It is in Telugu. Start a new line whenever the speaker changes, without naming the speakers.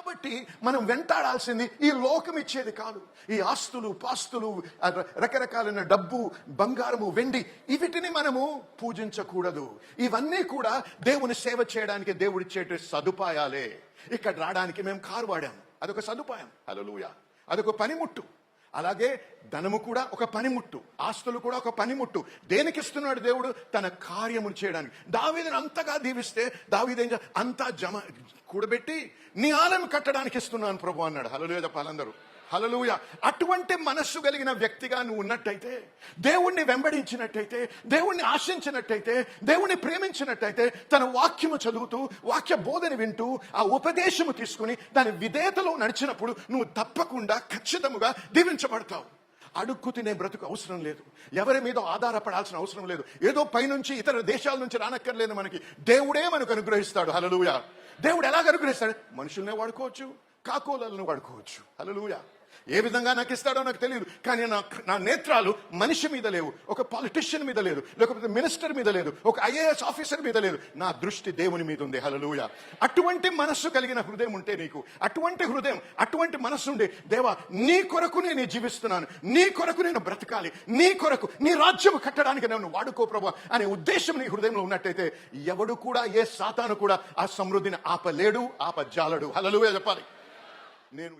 కాబట్టి మనం వెంటాడాల్సింది ఈ లోకం ఇచ్చేది కాదు. ఈ ఆస్తులు పాస్తులు రకరకాలైన డబ్బు బంగారము వెండి వీటిని మనము పూజించకూడదు. ఇవన్నీ కూడా దేవుని సేవ చేయడానికి దేవుడిచ్చేట సదుపాయాలే. ఇక్కడ రావడానికి మేము కారు వాడాము, అదొక సదుపాయం. హల్లెలూయా. అదొక పనిముట్టు. అలాగే ధనము కూడా ఒక పనిముట్టు, ఆస్తులు కూడా ఒక పనిముట్టు. దేనికి ఇస్తున్నాడు దేవుడు? తన కార్యములు చేయడానికి. దావీదును అంతగా దీవిస్తే దావీదు అంతా కూడబెట్టి నీ ఆలయం కట్టడానికి ఇస్తున్నాను ప్రభు అన్నాడు. హల్లెలూయా చెప్పాలందరూ. హల్లెలూయా. అటువంటి మనస్సు కలిగిన వ్యక్తిగా నువ్వు ఉన్నట్టయితే, దేవుణ్ణి వెంబడించినట్టయితే, దేవుణ్ణి ఆశించినట్టయితే, దేవుణ్ణి ప్రేమించినట్టయితే, తన వాక్యము చదువుతూ వాక్య బోధన వింటూ ఆ ఉపదేశము తీసుకుని దాని విధేయతలో నడిచినప్పుడు నువ్వు తప్పకుండా ఖచ్చితంగా దీవించబడతావు. అడుక్కు తినే బ్రతుకు అవసరం లేదు. ఎవరి మీద ఆధారపడాల్సిన అవసరం లేదు. ఏదో పైనుంచి ఇతర దేశాల నుంచి రానక్కర్లేదు. మనకి దేవుడే మనకు అనుగ్రహిస్తాడు. హల్లెలూయా. దేవుడు ఎలాగ అనుగ్రహిస్తాడు? మనుషుల్నే వాడుకోవచ్చు, కాకోలను వాడుకోవచ్చు. హల్లెలూయా. ఏ విధంగా నాకు ఇస్తాడో నాకు తెలియదు, కానీ నా నేత్రాలు మనిషి మీద లేవు, ఒక పాలిటిషియన్ మీద లేదు, లేకపోతే మినిస్టర్ మీద లేదు, ఒక ఐఏఎస్ ఆఫీసర్ మీద లేదు. నా దృష్టి దేవుని మీద ఉంది. హల్లెలూయా. అటువంటి మనస్సు కలిగిన హృదయం ఉంటే నీకు, అటువంటి హృదయం, అటువంటి మనస్సు ఉండే, దేవా నీ కొరకు నేను జీవిస్తున్నాను, నీ కొరకు నేను బ్రతకాలి, నీ కొరకు నీ రాజ్యం కట్టడానికి నన్ను వాడుకో ప్రభు అనే ఉద్దేశం నీ హృదయంలో ఉన్నట్టయితే ఎవడు కూడా, ఏ సాతాను కూడా ఆ సమృద్ధిని ఆపలేడు, ఆపజాలడు. హల్లెలూయా చెప్పాలి. నేను